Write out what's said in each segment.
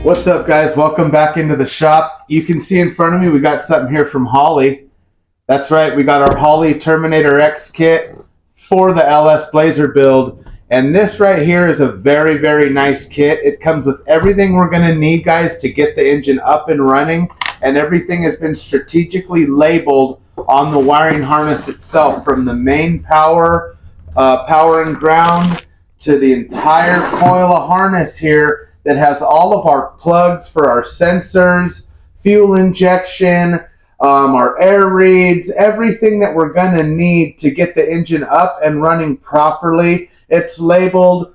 What's up, guys? Welcome back into the shop. You can see in front of me we got something here from Holley. That's right, we got our Holley Terminator X kit for the LS Blazer build. And this right here is a very, very nice kit. It comes with everything we're going to need, guys, to get the engine up and running. And everything has been strategically labeled on the wiring harness itself, from the main power and ground to the entire coil of harness here that has all of our plugs for our sensors, fuel injection, our air reads, everything that we're going to need to get the engine up and running properly. It's labeled,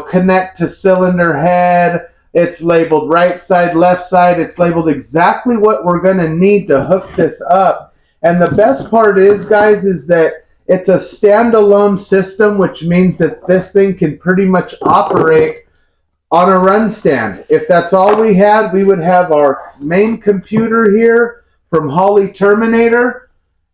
connect to cylinder head. It's labeled right side, left side. It's labeled exactly what we're going to need to hook this up. And the best part is, guys, is that it's a standalone system, which means that this thing can pretty much operate on a run stand. If that's all we had, we would have our main computer here from Holley Terminator,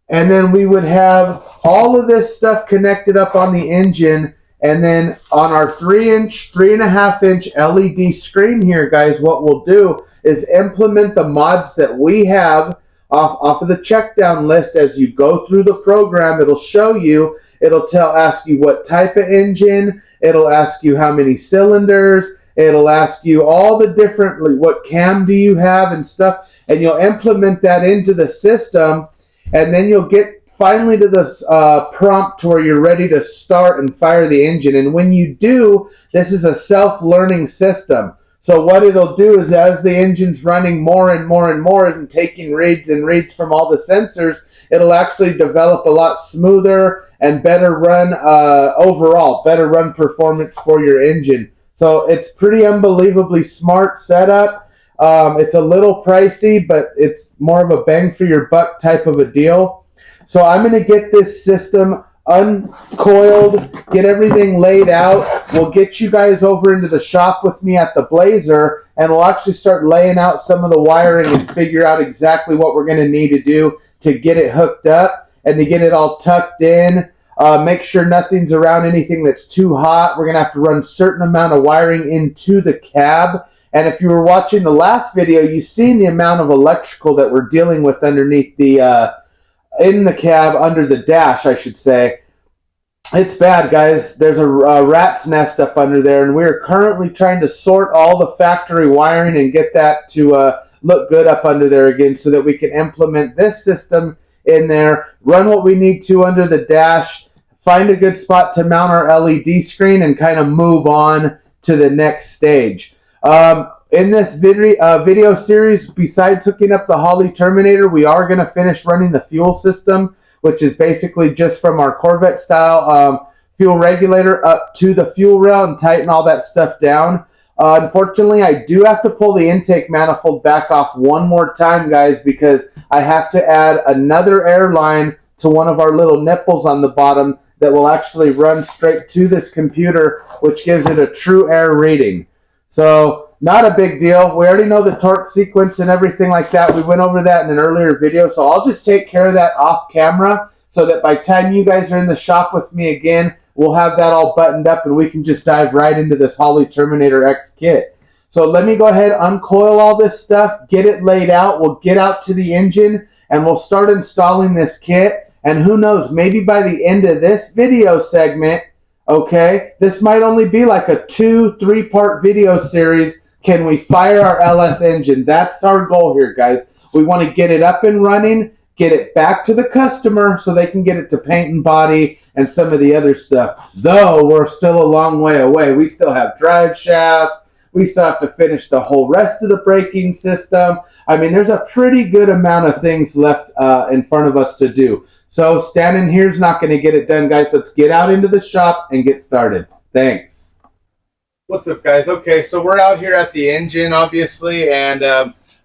and then we would have all of this stuff connected up on the engine, and then on our 3.5-inch LED screen here, guys, what we'll do is implement the mods that we have off of the check down list. As you go through the program, it'll show you, ask you what type of engine, it'll ask you how many cylinders, it'll ask you all the different, what cam do you have and stuff, and you'll implement that into the system, and then you'll get finally to the prompt where you're ready to start and fire the engine. And when you do, this is a self-learning system. So what it'll do is, as the engine's running more and more and more and taking reads from all the sensors, it'll actually develop a lot smoother and better run overall, better run performance for your engine. So it's pretty unbelievably smart setup. It's a little pricey, but it's more of a bang for your buck type of a deal. So I'm going to get this system uncoiled, get everything laid out. We'll get you guys over into the shop with me at the Blazer, and we'll actually start laying out some of the wiring and figure out exactly what we're going to need to do to get it hooked up and to get it all tucked in. Make sure nothing's around anything that's too hot. We're going to have to run a certain amount of wiring into the cab. And if you were watching the last video, you've seen the amount of electrical that we're dealing with underneath the in the cab, under the dash, I should say. It's bad, guys. There's a rat's nest up under there, and we're currently trying to sort all the factory wiring and get that to look good up under there again, so that we can implement this system in there, run what we need to under the dash, find a good spot to mount our LED screen, and kind of move on to the next stage. In this video series, besides hooking up the Holley Terminator, we are going to finish running the fuel system, which is basically just from our Corvette style fuel regulator up to the fuel rail, and tighten all that stuff down. Unfortunately, I do have to pull the intake manifold back off one more time, guys, because I have to add another air line to one of our little nipples on the bottom that will actually run straight to this computer, which gives it a true air reading. So not a big deal. We already know the torque sequence and everything like that. We went over that in an earlier video, so I'll just take care of that off camera, so that by the time you guys are in the shop with me again, we'll have that all buttoned up and we can just dive right into this Holley Terminator X kit. So let me go ahead, uncoil all this stuff, get it laid out. We'll get out to the engine and we'll start installing this kit. And who knows, maybe by the end of this video segment, okay, this might only be like a 2-3 part video series. Can we fire our LS engine? That's our goal here, guys. We want to get it up and running, get it back to the customer so they can get it to paint and body and some of the other stuff. Though we're still a long way away. We still have drive shafts. We still have to finish the whole rest of the braking system. I mean, there's a pretty good amount of things left in front of us to do. So standing here is not going to get it done, guys. Let's get out into the shop and get started. Thanks. What's up, guys? Okay, so we're out here at the engine, obviously, and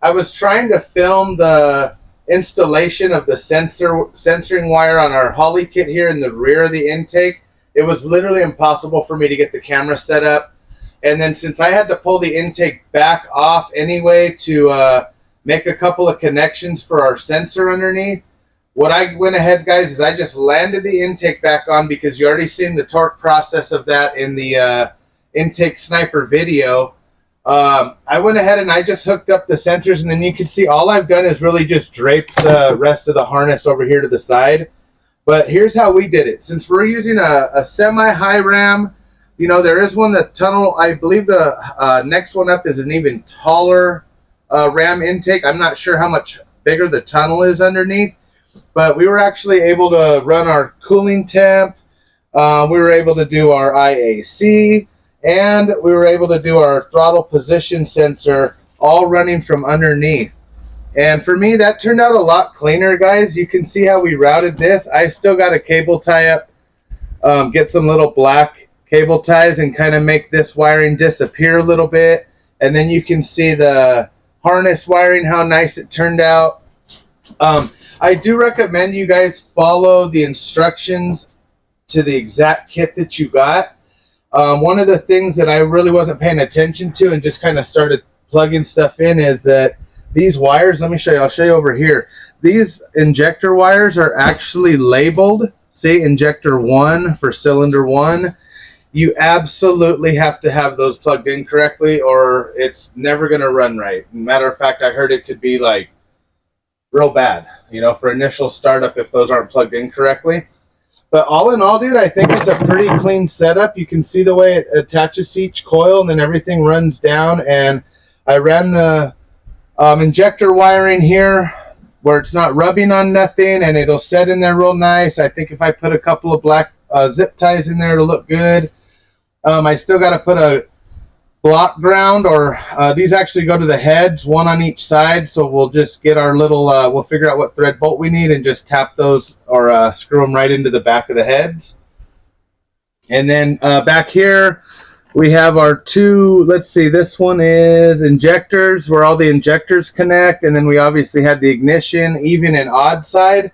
I was trying to film the installation of the sensoring wire on our Holley kit here in the rear of the intake. It was literally impossible for me to get the camera set up. And then since I had to pull the intake back off anyway to make a couple of connections for our sensor underneath, what I went ahead, guys, is I just landed the intake back on, because you already seen the torque process of that in the intake sniper video. I went ahead and I just hooked up the sensors, and then you can see all I've done is really just drape the rest of the harness over here to the side. But here's how we did it. Since we're using a semi-high ram, you know, there is one that tunnel, I believe the next one up is an even taller ram intake. I'm not sure how much bigger the tunnel is underneath, but we were actually able to run our cooling temp. We were able to do our IAC, and we were able to do our throttle position sensor, all running from underneath. And for me, that turned out a lot cleaner, guys. You can see how we routed this. I still got a cable tie up, get some little black cable ties and kind of make this wiring disappear a little bit. And then you can see the harness wiring, how nice it turned out. I do recommend you guys follow the instructions to the exact kit that you got. One of the things that I really wasn't paying attention to and just kind of started plugging stuff in is that these wires, let me show you, I'll show you over here. These injector wires are actually labeled, say injector 1 for cylinder 1. You absolutely have to have those plugged in correctly or it's never going to run right. Matter of fact, I heard it could be like real bad, you know, for initial startup if those aren't plugged in correctly. But all in all, dude, I think it's a pretty clean setup. You can see the way it attaches to each coil and then everything runs down. And I ran the injector wiring here where it's not rubbing on nothing and it'll set in there real nice. I think if I put a couple of black zip ties in there, it'll look good. I still got to put a block ground, or these actually go to the heads, one on each side. So we'll just get our little, we'll figure out what thread bolt we need and just tap those or screw them right into the back of the heads. And then back here, we have our two, let's see, this one is injectors, where all the injectors connect. And then we obviously had the ignition, even and odd side.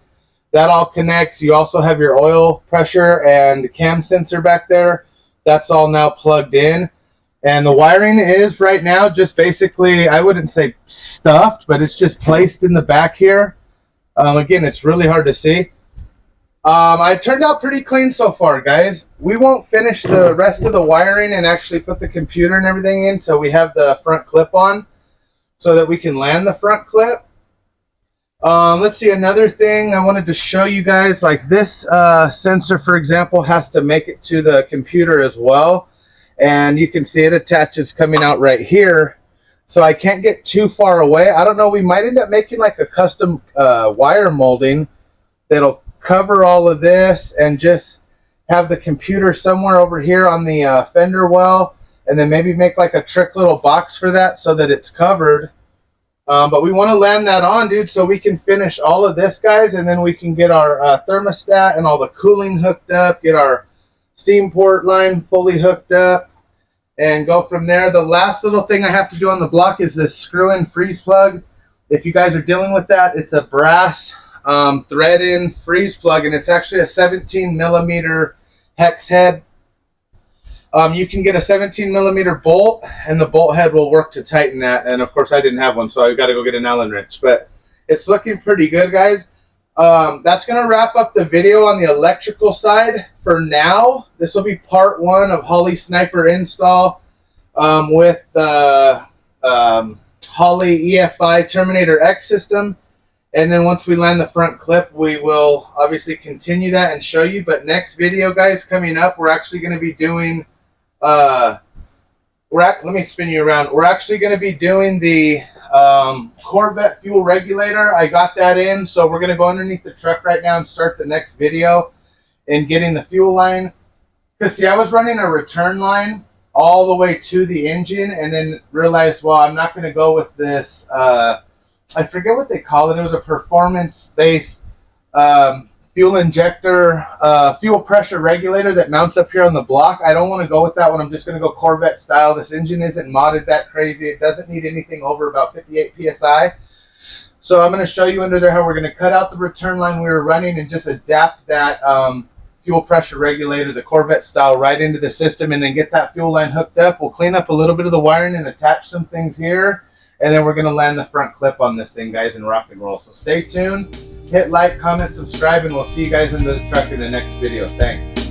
That all connects. You also have your oil pressure and cam sensor back there. That's all now plugged in. And the wiring is right now just basically, I wouldn't say stuffed, but it's just placed in the back here. Again, it's really hard to see. I turned out pretty clean so far, guys. We won't finish the rest of the wiring and actually put the computer and everything in until we have the front clip on so that we can land the front clip. Let's see, another thing I wanted to show you guys, like this sensor, for example, has to make it to the computer as well. And you can see it attaches coming out right here. So I can't get too far away. I don't know, we might end up making like a custom wire molding that'll cover all of this and just have the computer somewhere over here on the fender well, and then maybe make like a trick little box for that so that it's covered. But we want to land that on, dude, so we can finish all of this, guys, and then we can get our thermostat and all the cooling hooked up, get our steam port line fully hooked up, and go from there. The last little thing I have to do on the block is this screw-in freeze plug. If you guys are dealing with that, it's a brass thread-in freeze plug, and it's actually a 17 millimeter hex head. You can get a 17 millimeter bolt, and the bolt head will work to tighten that. And of course, I didn't have one, so I got to go get an Allen wrench. But it's looking pretty good, guys. That's going to wrap up the video on the electrical side for now. This will be part 1 of Holley Sniper install with the Holley EFI Terminator X system. And then once we land the front clip, we will obviously continue that and show you. But next video, guys, coming up, we're actually going to be doing, let me spin you around. We're actually going to be doing the Corvette fuel regulator. I got that in, so we're going to go underneath the truck right now and start the next video in getting the fuel line. Because, see, I was running a return line all the way to the engine and then realized, well, I'm not going to go with this, I forget what they call it. It was a performance-based fuel injector, fuel pressure regulator that mounts up here on the block. I don't want to go with that one. I'm just going to go Corvette style. This engine isn't modded that crazy. It doesn't need anything over about 58 PSI. So I'm going to show you under there how we're going to cut out the return line we were running and just adapt that fuel pressure regulator, the Corvette style, right into the system and then get that fuel line hooked up. We'll clean up a little bit of the wiring and attach some things here. And then we're going to land the front clip on this thing, guys, and rock and roll. So stay tuned, hit like, comment, subscribe, and we'll see you guys in the truck in the next video. Thanks.